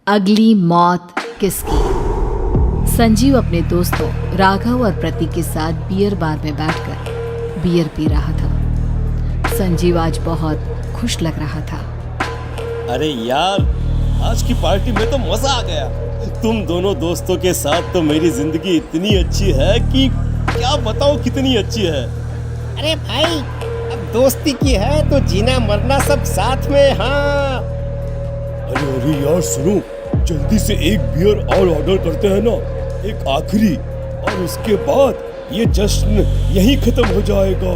अगली मौत किसकी? संजीव अपने दोस्तों राघव और प्रतीक के साथ बियर बार में बैठकर बियर पी रहा था। संजीव आज बहुत खुश लग रहा था। अरे यार, आज की पार्टी में तो मजा आ गया। तुम दोनों दोस्तों के साथ तो मेरी जिंदगी इतनी अच्छी है कि क्या बताऊं कितनी अच्छी है। अरे भाई, अब दोस्ती की है तो जीना मरना सब साथ में। हाँ अरे यार सुनो, जल्दी से एक बियर और ऑर्डर करते हैं ना, एक आखिरी, और उसके बाद ये जश्न यहीं खत्म हो जाएगा।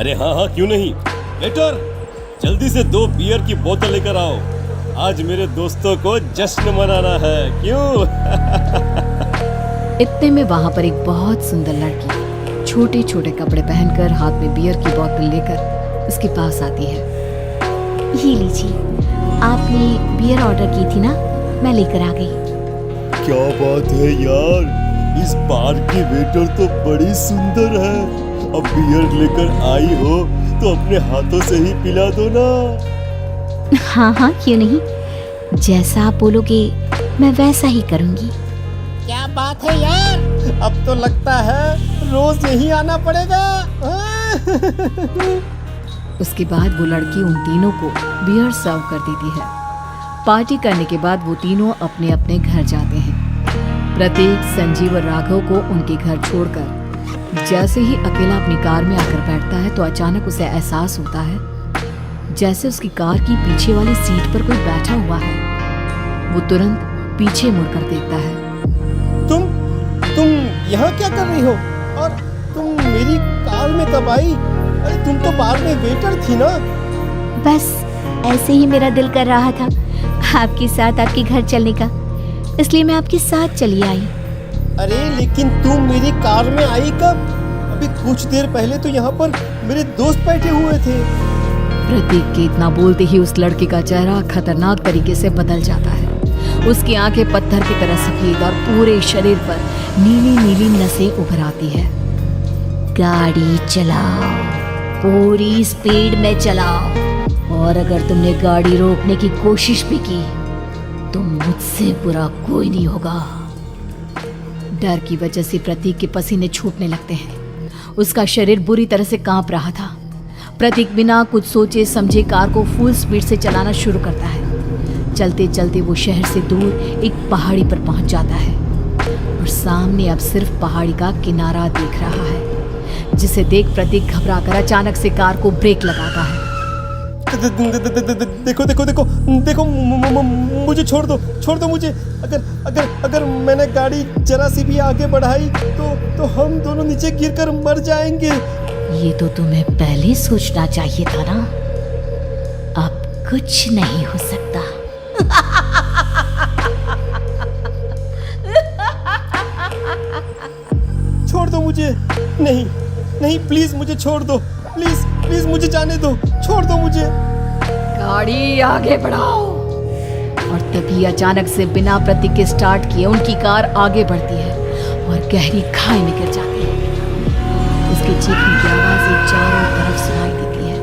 अरे हाँ, क्यों नहीं। वेटर, जल्दी से 2 बियर की बोतल लेकर आओ। आज मेरे दोस्तों को जश्न मनाना है, क्यों? इतने में वहां पर एक बहुत सुंदर लड़की छोटे छोटे कपड़े पहनकर हाथ में बियर की बोतल लेकर उसके पास आती है। ये लीजिए, आपने बियर ऑर्डर की थी ना, मैं लेकर आ गई। क्या बात है यार, इस बार की वेटर तो बड़ी सुंदर है। अब बियर लेकर आई हो तो अपने हाथों से ही पिला दो ना। हाँ, क्यों नहीं, जैसा आप बोलोगे मैं वैसा ही करूँगी। क्या बात है यार, अब तो लगता है रोज यहीं आना पड़ेगा। उसके बाद वो लड़की उन तीनों को बियर सर्व कर देती है। पार्टी करने के बाद वो तीनों अपने अपने घर जाते हैं। प्रतीक, संजीव और राघव को उनके घर छोड़कर जैसे ही अकेला अपनी कार में आकर बैठता है तो अचानक उसे एहसास होता है जैसे उसकी कार की पीछे वाली सीट पर कोई बैठा हुआ है। वो तुरंत पीछे मुड़कर देखता है। तुम यहाँ क्या कर रही हो? और तुम मेरी कार में कब आई? अरे तुम तो बार में वेटर थी ना। बस ऐसे ही मेरा दिल कर रहा था आपके साथ आपके घर चलने का, इसलिए मैं आपके साथ चली आई। अरे लेकिन तुम मेरी कार में आई कब? अभी कुछ देर पहले तो यहाँ पर मेरे दोस्त बैठे हुए थे। प्रतीक के इतना बोलते ही उस लड़के का चेहरा खतरनाक तरीके से बदल जाता है। उसकी आंखें पत्थर की तरह सफेद और पूरे शरीर पर नीली नीली नसें उभर आती है। गाड़ी चलाओ, पूरी स्पीड में चलाओ, और अगर तुमने गाड़ी रोकने की कोशिश भी की तो मुझसे बुरा कोई नहीं होगा। डर की वजह से प्रतीक के पसीने छूटने लगते हैं। उसका शरीर बुरी तरह से कांप रहा था। प्रतीक बिना कुछ सोचे समझे कार को फुल स्पीड से चलाना शुरू करता है। चलते चलते वो शहर से दूर एक पहाड़ी पर पहुंच जाता है और सामने अब सिर्फ पहाड़ी का किनारा दिख रहा है, जिसे देख प्रतीक घबराकर अचानक से कार को ब्रेक लगाता है। देखो, मुझे छोड़ दो मुझे। अगर मैंने गाड़ी जरा सी भी आगे बढ़ाई तो हम दोनों नीचे गिरकर मर जाएंगे। ये तो तुम्हें पहले सोचना चाहिए था ना। अब कुछ नहीं हो सकता। छोड़ दो मुझे। नहीं, प्लीज मुझे छोड़ दो। प्लीज मुझे जाने दो। छोड़ दो मुझे। गाड़ी आगे बढ़ाओ। और तभी अचानक से बिना प्रतीक के स्टार्ट किए उनकी कार आगे बढ़ती है और गहरी खाई में गिर जाती है। उसके चीखने की आवाज एक चारों तरफ सुनाई देती है।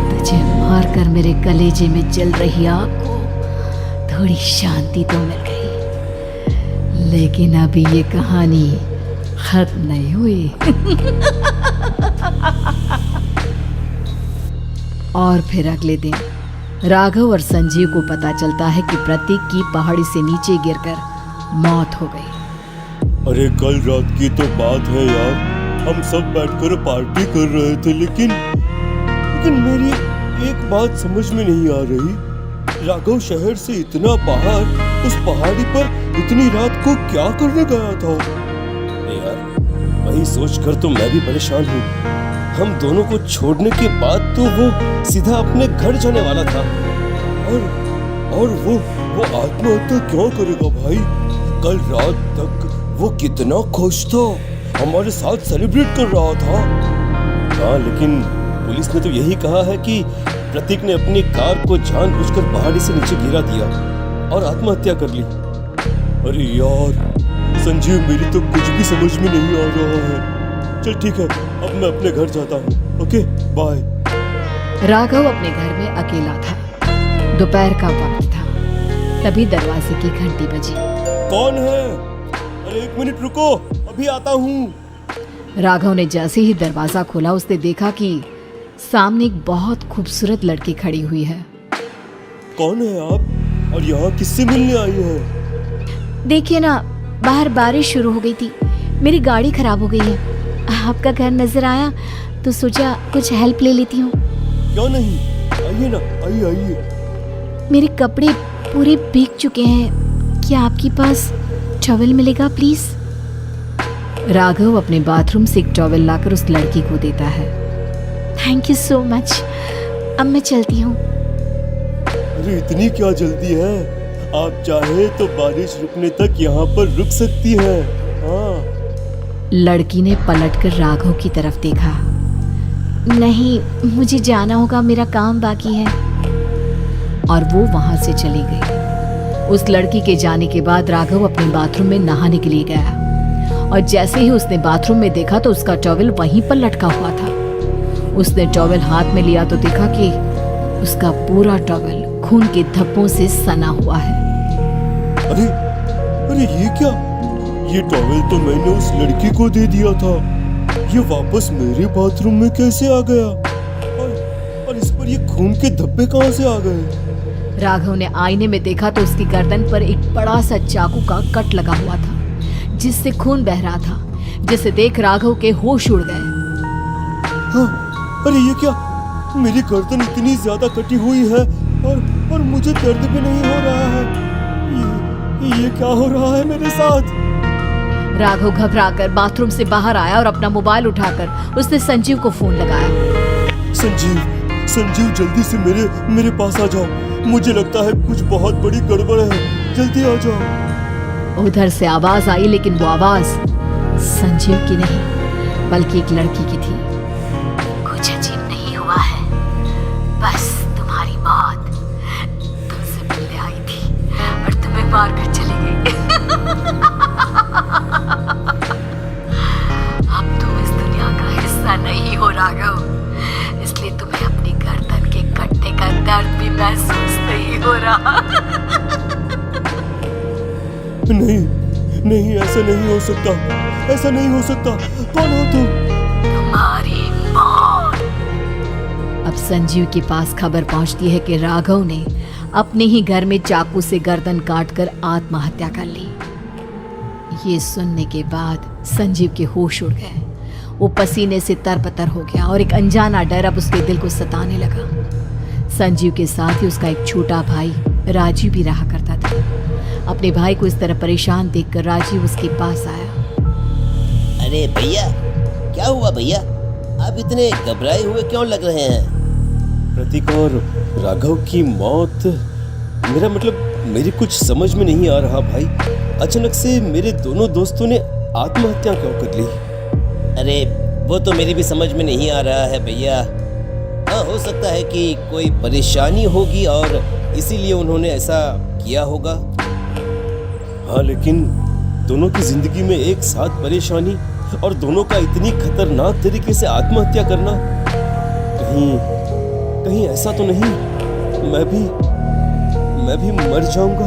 तुझे मारकर मेरे कलेजे में जल रही आग को थोड़ी शांति तो मिल गई, लेकिन अभी ये कहानी खत्म नहीं हुई। और फिर अगले दिन राघव और संजीव को पता चलता है कि प्रतीक की पहाड़ी से नीचे गिरकर मौत हो गई। अरे कल रात की तो बात है यार, हम सब बैठकर पार्टी कर रहे थे, लेकिन मेरी एक बात समझ में नहीं आ रही। राघव शहर से इतना बाहर उस पहाड़ी पर इतनी रात को क्या करने गया था? यार, वही सोचकर तो मैं भी परेशान हूँ। हम दोनों को छोड़ने के बाद तो वो सीधा अपने घर जाने वाला था, और वो आत्महत्या क्यों करेगा भाई? कल रात तक वो कितना खुश था, हमारे साथ सेलिब्रेट कर रहा था। हाँ, लेकिन पुलिस ने तो यही कहा है कि प्रतीक ने अपनी कार को जानबूझकर पहाड़ी से नीचे गिरा दिया और आत्महत्या कर ली। अरे यार संजीव, मेरी तो कुछ भी समझ में नहीं आ रहा है। चल ठीक है, अब मैं अपने घर जाता हूँ। ओके। बाय। राघव अपने घर में अकेला था। दोपहर का वक्त था। तभी दरवाजे की घंटी बजी। कौन है? अरे 1 मिनट रुको, अभी आता हूँ। राघव ने जैसे ही दरवाजा खोला उसने देखा कि सामने एक बहुत खूबसूरत लड़की खड़ी हुई है। कौन है आप और यहाँ किससे मिलने आई हैं? देखिए ना, बाहर बारिश शुरू हो गई थी, मेरी गाड़ी खराब हो गई है। आपका घर नजर आया तो सोचा कुछ हेल्प ले लेती हूँ। क्यों नहीं, आइए ना, आइए आइए। मेरे कपड़े पूरे भीग चुके हैं, क्या आपके पास टॉवल मिलेगा प्लीज? राघव अपने बाथरूम से एक टॉवल लाकर उस लड़की को देता है। थैंक यू सो मच, अब मैं चलती हूँ। अरे इतनी क्या जल्दी है? आप चाहे तो बारिश रुकने तक यहाँ पर रुक सकती है। हाँ। लड़की ने पलटकर राघव की तरफ देखा। नहीं, मुझे जाना होगा, मेरा काम बाकी है। और वो वहां से चली गई। उस लड़की के जाने के बाद राघव अपने बाथरूम में नहाने के लिए गया और जैसे ही उसने बाथरूम में देखा तो उसका टॉवल वहीं पर लटका हुआ था। उसने टॉवल हाथ में लिया तो देखा कि उसका पूरा टॉवल खून के धब्बों से सना हुआ है। अरे अरे ये क्या? ये टॉवल तो मैंने उस लड़की को दे दिया था। ये वापस मेरे बाथरूम में कैसे आ गया? और इस पर ये खून के धब्बे कहाँ से आ गए? राघव ने आईने में देखा तो उसकी गर्दन पर एक बड़ा सा चाकू का कट लगा हुआ था जिससे खून बह रहा था, जिसे देख राघव के होश उड़ गए। हाँ, अरे ये क्या? मेरी गर्दन इतनी ज्यादा कटी हुई है और मुझे दर्द भी नहीं हो रहा है। ये क्या हो रहा है मेरे साथ? राघव घबराकर बाथरूम से बाहर आया और अपना मोबाइल उठाकर उसने संजीव को फोन लगाया। संजीव जल्दी से मेरे पास आ जाओ। मुझे लगता है कुछ बहुत बड़ी गड़बड़ है, जल्दी आ जाओ। उधर से आवाज आई, लेकिन वो आवाज संजीव की नहीं बल्कि एक लड़की की थी। कुछ अजीब नहीं हुआ है, बस तुम्हारी मौत तुमसे मिलने आई थी और तुम्हें मार कर चली गई। अब तुम इस दुनिया का हिस्सा नहीं हो राघव, इसलिए तुम्हें अपनी गर्दन के कटने का दर्द भी महसूस नहीं हो रहा। नहीं, ऐसा नहीं हो सकता, ऐसा नहीं हो सकता। कौन हो तुम? तुम्हारी मौत। अब संजीव के पास खबर पहुंचती है कि राघव ने अपने ही घर में चाकू से गर्दन काटकर आत्महत्या कर ली। ये सुनने के बाद संजीव के होश उड़ गए। वो पसीने से तरबतर हो गया और एक अनजाना डर अब उसके दिल को सताने लगा। संजीव के साथ ही उसका एक छोटा भाई राजीव भी रहा करता था। अपने भाई को इस तरह परेशान देखकर राजीव उसके पास आया। अरे भैया, क्या हुआ भैया? आप इतने घबराए हुए क्यों लग रहे हैं? प्रतीक और राघव की मौत, मेरा मतलब मेरी कुछ समझ में नहीं आ रहा भाई। अचानक से मेरे दोनों दोस्तों ने आत्महत्या क्यों कर ली? अरे वो तो मेरी भी समझ में नहीं आ रहा है भैया। हाँ, हो सकता है कि कोई परेशानी होगी और इसीलिए उन्होंने ऐसा किया होगा। हाँ, लेकिन दोनों की जिंदगी में एक साथ परेशानी और दोनों का इतनी खतरनाक तरीके से आत्महत्या करना, कहीं ऐसा तो नहीं मैं भी मर जाऊंगा?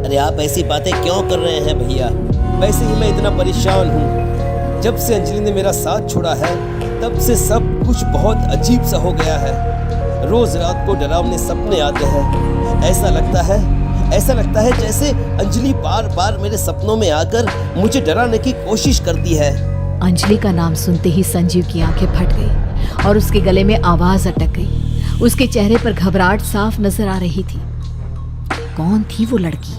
अरे आप ऐसी बातें क्यों कर रहे हैं भैया? वैसे ही मैं इतना परेशान हूँ। जब से अंजलि ने मेरा साथ छोड़ा है तब से सब कुछ बहुत अजीब सा हो गया है। रोज रात को डरावने सपने आते हैं। ऐसा लगता है जैसे अंजलि बार बार मेरे सपनों में आकर मुझे डराने की कोशिश करती है। अंजलि का नाम सुनते ही संजीव की आंखें फट गई और उसके गले में आवाज अटक गई। उसके चेहरे पर घबराहट साफ नजर आ रही थी। कौन थी वो लड़की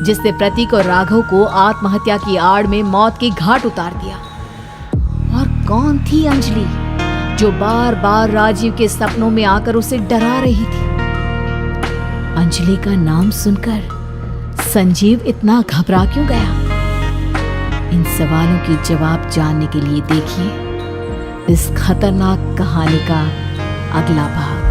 जिसने प्रतीक और राघव को आत्महत्या की आड़ में मौत के घाट उतार दिया? और कौन थी अंजलि जो बार बार राजीव के सपनों में आकर उसे डरा रही थी? अंजलि का नाम सुनकर संजीव इतना घबरा क्यों गया? इन सवालों के जवाब जानने के लिए देखिए इस खतरनाक कहानी का अगला भाग।